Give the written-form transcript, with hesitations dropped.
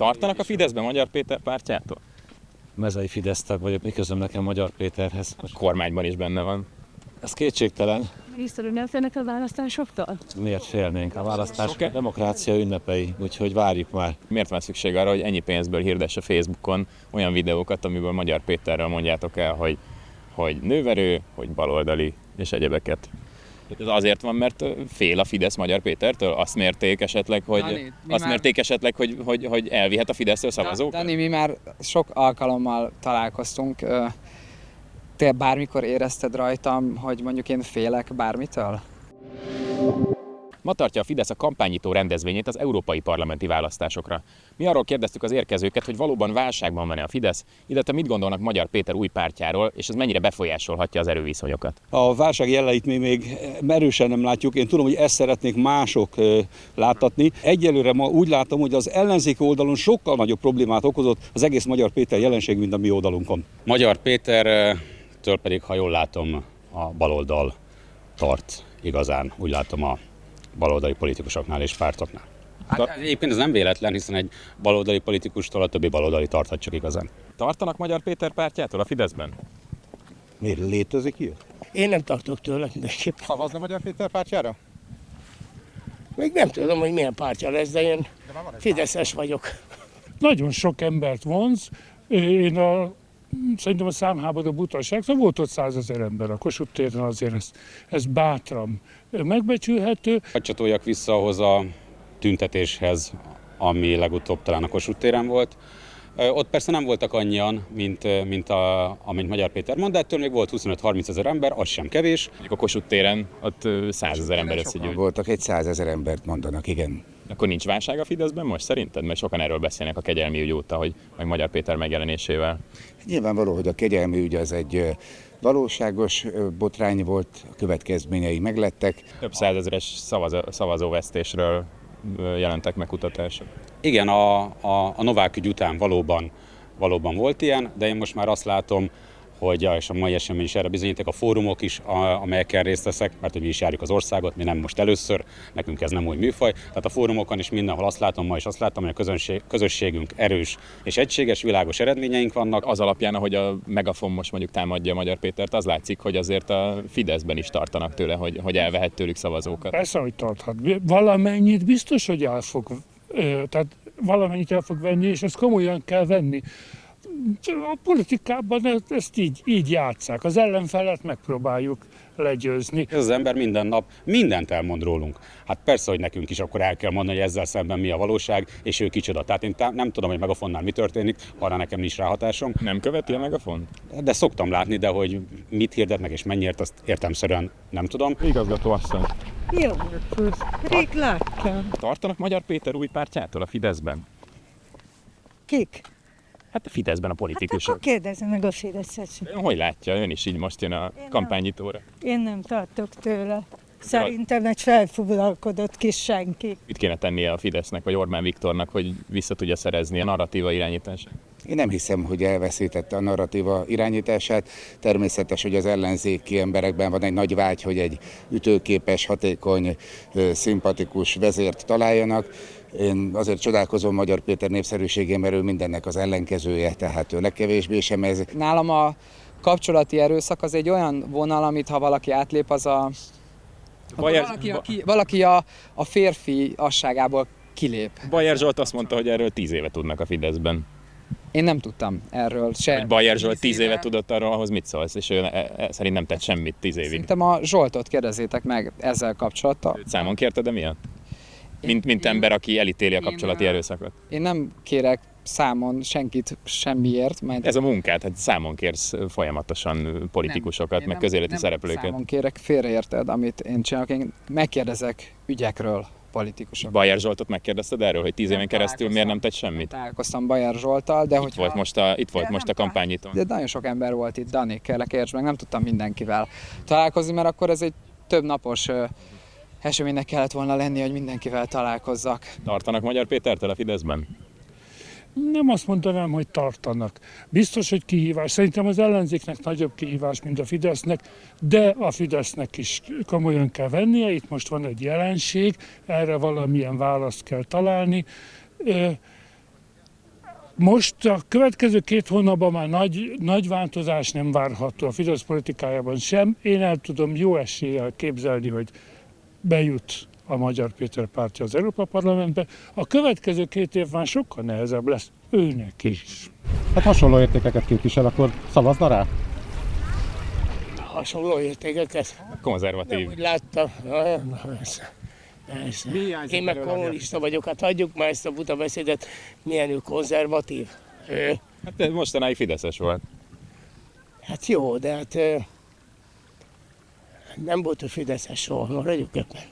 Tartanak a Fideszben Magyar Péter pártjától? Mezei Fidesztag vagyok, mi közöm nekem Magyar Péterhez. A kormányban is benne van. Ez kétségtelen. Miniszter nem félnek a választásoktól? Miért félnénk? A választás demokrácia ünnepei, úgyhogy várjuk már. Miért van szükség arra, hogy ennyi pénzből hirdesse Facebookon olyan videókat, amiből Magyar Péterrel mondjátok el, hogy nőverő, hogy baloldali és egyebeket? Ez azért van, mert fél a Fidesz Magyar Pétertől? Azt mérték esetleg, hogy elvihet a Fidesztől szavazókat? Dani, mi már sok alkalommal találkoztunk. Te bármikor érezted rajtam, hogy mondjuk én félek bármitől? Ma tartja a Fidesz a kampánynyitó rendezvényét az európai parlamenti választásokra. Mi arról kérdeztük az érkezőket, hogy valóban válságban van-e a Fidesz, illetve mit gondolnak Magyar Péter új pártjáról, és ez mennyire befolyásolhatja az erőviszonyokat. A válság jeleit még erősen nem látjuk. Én tudom, hogy ezt szeretnék mások láttatni. Egyelőre ma úgy látom, hogy az ellenzéki oldalon sokkal nagyobb problémát okozott az egész Magyar Péter jelenség, mint a mi oldalunkon. Magyar Pétertől pedig, ha jól látom, a baloldal tart igazán. Úgy látom a baloldali politikusoknál és pártoknál. Hát egyébként ez nem véletlen, hiszen egy baloldali politikustól a többi baloldali tarthat csak igazán. Tartanak Magyar Péter pártjától a Fideszben? Miért létezik ilyen? Én nem tartok tőle mindenképpen. Szavazna Magyar Péter pártjára? Még nem tudom, hogy milyen pártja lesz, de én fideszes vagyok. Nagyon sok embert vonz. Szerintem a számháború butaság, szóval volt ott 100 000 ember a Kossuth téren, azért ez bátran megbecsülhető. Hadd csatoljak vissza ahhoz a tüntetéshez, ami legutóbb talán a Kossuth téren volt. Ott persze nem voltak annyian, amint Magyar Péter mond, de ettől még volt 25-30 000 ember, az sem kevés. Mondjuk a Kossuth téren ott 100 000 ember összegyűlt. Voltak, egy 100 000 embert mondanak, igen. Akkor nincs válság a Fideszben most szerinted? Mert sokan erről beszélnek a kegyelmi ügy óta, hogy meg Magyar Péter megjelenésével. Nyilvánvaló, hogy a kegyelmi ügy az egy valóságos botrány volt, a következményei meglettek. Több százezeres szavazóvesztésről jelentek meg kutatások. Igen, a Novák ügy után valóban volt ilyen, de én most már azt látom, hogy és a mai esemény is erre bizonyíték, a fórumok is, amelyeken részt veszek, mert hogy mi is járjuk az országot, mi nem most először, nekünk ez nem új műfaj. Tehát a fórumokon is mindenhol azt látom, ma is azt látom, hogy a közösségünk erős és egységes, világos eredményeink vannak. Az alapján, ahogy a Megafon most mondjuk támadja Magyar Pétert, az látszik, hogy azért a Fideszben is tartanak tőle, hogy elvehet tőlük szavazókat. Persze, hogy tarthat. Valamennyit biztos, hogy tehát valamennyit el fog venni, és ezt komolyan kell venni. A politikában ezt így játsszák. Az ellenfelet megpróbáljuk legyőzni. Ez az ember minden nap mindent elmond rólunk. Hát persze, hogy nekünk is akkor el kell mondani, hogy ezzel szemben mi a valóság, és ő kicsoda. Tehát én nem tudom, hogy Megafonnál mi történik, arra nekem nincs ráhatásom. Nem követi a Megafon? De szoktam látni, de hogy mit hirdetnek és mennyiért, azt értelemszerűen nem tudom. Igazgató asszony. Jó, rég láttam. Tartanak Magyar Péter új pártjától a Fideszben? Kik? Hát a Fideszben a politikusok. Akkor kérdezze meg a Fideszet. Hogy látja? Ön is így most jön a kampánynyitóra. Én nem tartok tőle. Szerintem egy felfoglalkodott kis senki. Mit kéne tennie a Fidesznek vagy Orbán Viktornak, hogy vissza tudja szerezni a narratíva irányítását? Én nem hiszem, hogy elveszítette a narratíva irányítását. Természetes, hogy az ellenzéki emberekben van egy nagy vágy, hogy egy ütőképes, hatékony, szimpatikus vezért találjanak. Én azért csodálkozom Magyar Péter népszerűségén, mert ő mindennek az ellenkezője, tehát ő legkevésbé sem ez. Nálam a kapcsolati erőszak az egy olyan vonal, amit ha valaki átlép, az valaki a férfi asságából kilép. Bajer Zsolt azt mondta, hogy erről 10 éve tudnak a Fideszben. Én nem tudtam erről se. Hogy Bajer Zsolt 10 éve tudott arról, ahhoz mit szólsz? És ő szerint nem tett semmit 10 évig. Szerintem a Zsoltot kérdezzétek meg ezzel kapcsolattal. Őt számon kérted, de miatt? Mint ember, aki elítéli a kapcsolati erőszakot. Én nem kérek számon senkit semmiért. Ez a munkát, hát számon kérsz folyamatosan politikusokat, meg közéleti szereplőket. Számon kérek, félreérted, amit én csinálok. Én megkérdezek ügyekről politikusok. Bajer Zsoltot megkérdezted erről, hogy 10 éven keresztül miért nem tett semmit? Találkoztam Bajer Zsolttal, de itt volt most a kampánynyitón. De nagyon sok ember volt itt, Dani, kérlek értsd meg, nem tudtam mindenkivel találkozni, mert akkor ez egy több napos eseménynek kellett volna lenni, hogy mindenkivel találkozzak. Tartanak Magyar Pétertől a Fideszben? Nem azt mondanám, hogy tartanak. Biztos, hogy kihívás. Szerintem az ellenzéknek nagyobb kihívás, mint a Fidesznek, de a Fidesznek is komolyan kell vennie. Itt most van egy jelenség, erre valamilyen választ kell találni. Most a következő 2 hónapban már nagy változás nem várható a Fidesz politikájában sem. Én el tudom jó eséllyel képzelni, hogy bejut a Magyar Péter pártja az Európa Parlamentbe. A következő 2 év már sokkal nehezebb lesz őnek is. Hát hasonló értékeket képvisel, akkor szavazna rá? Hasonló értékeket. Konzervatív. Úgy láttam. Persze. Én meg kommunista vagyok, hát hagyjuk már ezt a buta beszédet, milyen ő konzervatív. Hát mostanáig fideszes volt. Hát jó, de hát nem volt ő fideszes soha, maradjuk ebben.